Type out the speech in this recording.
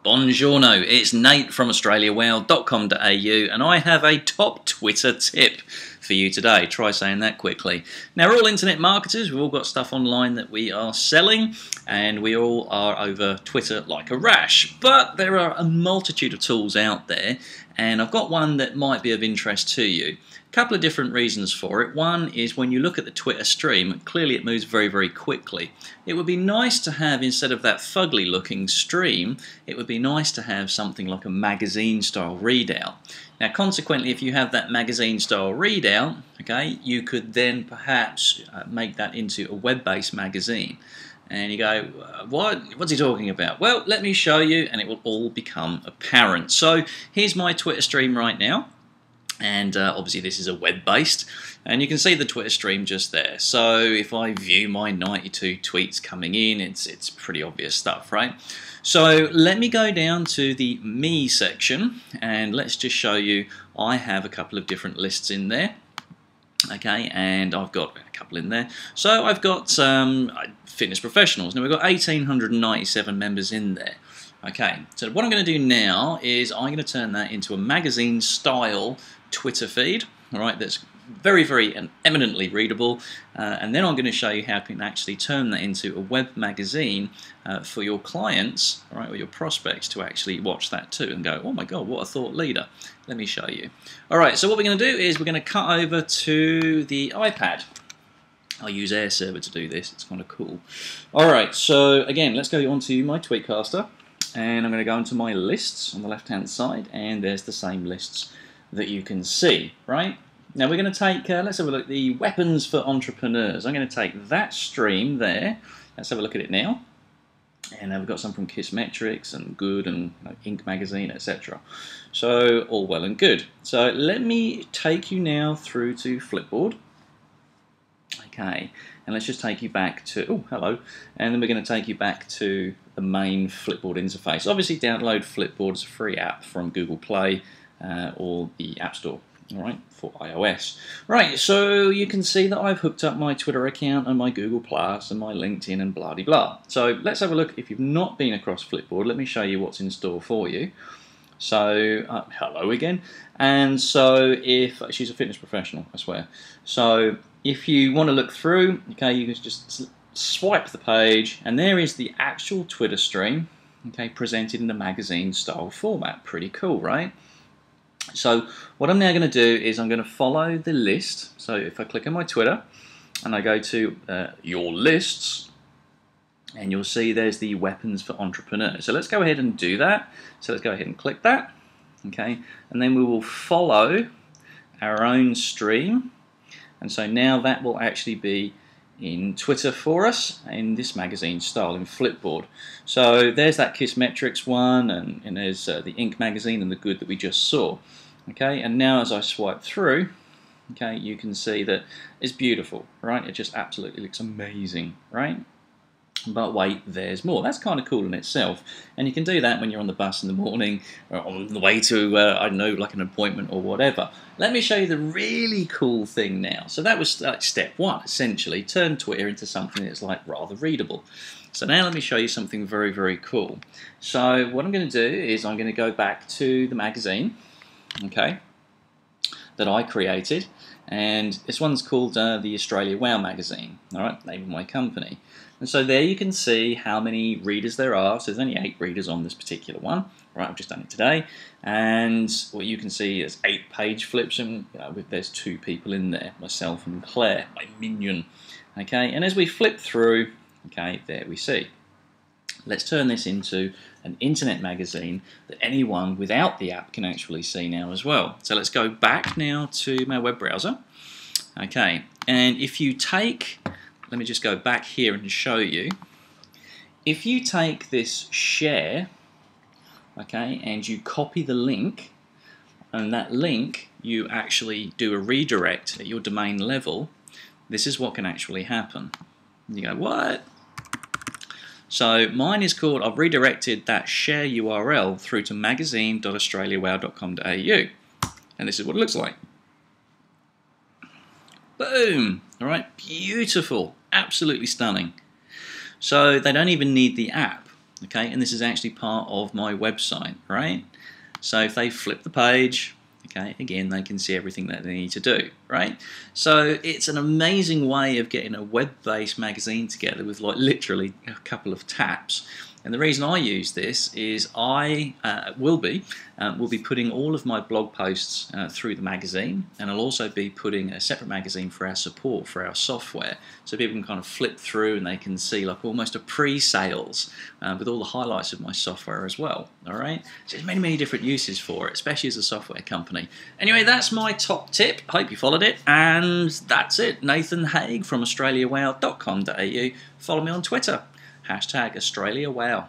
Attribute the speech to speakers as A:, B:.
A: Buongiorno, it's Nate from AustraliaWOW.com.au and I have a top Twitter tip for you today. Try saying that quickly. Now, we're all internet marketers, we've all got stuff online that we are selling and we all are over Twitter like a rash. But there are a multitude of tools out there and I've got one that might be of interest to you. A couple of different reasons for it. One is when you look at the Twitter stream, clearly it moves very, very quickly. It would be nice to have, instead of that fugly looking stream, it would be nice to have something like a magazine style readout. Now consequently, if you have that magazine style readout, okay, you could then perhaps make that into a web-based magazine. And you go, what's he talking about? Well, let me show you and it will all become apparent. So here's my Twitter stream right now. And obviously this is a web-based, and you can see the Twitter stream just there. So if I view my 92 tweets coming in, it's pretty obvious stuff, right? So let me go down to the Me section, and let's just show you I have a couple of different lists in there. Okay, and I've got a couple in there. So I've got fitness professionals. Now we've got 1,897 members in there. Okay, so what I'm going to do now is I'm going to turn that into a magazine style Twitter feed, all right, that's very, very and eminently readable, and then I'm going to show you how you can actually turn that into a web magazine for your clients, all right, or your prospects to actually watch that too and go, oh my god, what a thought leader. Let me show you. Alright, so what we're going to do is we're going to cut over to the iPad. I use Air Server to do this, it's kind of cool. Alright, so again, let's go onto my Tweetcaster, and I'm going to go into my lists on the left hand side, and there's the same lists that you can see, right? Now we're going to take, let's have a look at the weapons for entrepreneurs. I'm going to take that stream there, let's have a look at it now. And we've got some from Kissmetrics and Good and Inc. magazine, etc. So all well and good. So let me take you now through to Flipboard. Okay, and let's just take you back to, oh hello, and then we're going to take you back to the main Flipboard interface. Obviously download Flipboard, it's a free app from Google Play or the App Store, alright, for iOS. Right, so you can see that I've hooked up my Twitter account and my Google Plus and my LinkedIn and blah de blah. So let's have a look. If you've not been across Flipboard, let me show you what's in store for you. So, hello again. And so if, she's a fitness professional, I swear. So if you want to look through, okay, you can just swipe the page and there is the actual Twitter stream, okay, presented in a magazine style format. Pretty cool, right? So what I'm now going to do is I'm going to follow the list. So if I click on my Twitter and I go to your lists, and you'll see there's the weapons for entrepreneurs. So let's go ahead and do that. So let's go ahead and click that, okay, and then we will follow our own stream. And so now that will actually be in Twitter for us in this magazine style in Flipboard. So there's that Kissmetrics one, and there's the Inc. magazine and the Good that we just saw. Okay, and now as I swipe through, okay, you can see that it's beautiful, right? It just absolutely looks amazing, right? But wait, there's more. That's kind of cool in itself. And you can do that when you're on the bus in the morning, or on the way to, I don't know, like an appointment or whatever. Let me show you the really cool thing now. So that was step one, essentially. Turn Twitter into something that's like rather readable. So now let me show you something very, very cool. So what I'm going to do is I'm going to go back to the magazine, okay, that I created. And this one's called the AustraliaWOW magazine, all right, name of my company. And so there you can see how many readers there are. So there's only 8 readers on this particular one. Right, I've just done it today. And what you can see is 8 page flips, and there's 2 people in there, myself and Claire, my minion. Okay, and as we flip through, okay, there we see. Let's turn this into an internet magazine that anyone without the app can actually see now as well. So let's go back now to my web browser. Okay, and if you take, let me just go back here and show you. If you take this share, okay, and you copy the link, and that link you actually do a redirect at your domain level, this is what can actually happen. You go, what? So mine is called, I've redirected that share URL through to magazine.australiawow.com.au, and this is what it looks like. Boom! Alright, beautiful, absolutely stunning. So they don't even need the app. okay, and this is actually part of my website, right? So if they flip the page, okay, again, they can see everything that they need to do, right? So it's an amazing way of getting a web-based magazine together with like literally a couple of taps. And the reason I use this is I will be putting all of my blog posts through the magazine, and I'll also be putting a separate magazine for our support for our software, so people can kind of flip through and they can see like almost a pre-sales with all the highlights of my software as well. All right, so there's many different uses for it, especially as a software company. Anyway, that's my top tip. Hope you followed it, and that's it. Nathan Haig from AustraliaWOW.com.au. Follow me on Twitter. #AustraliaWOW.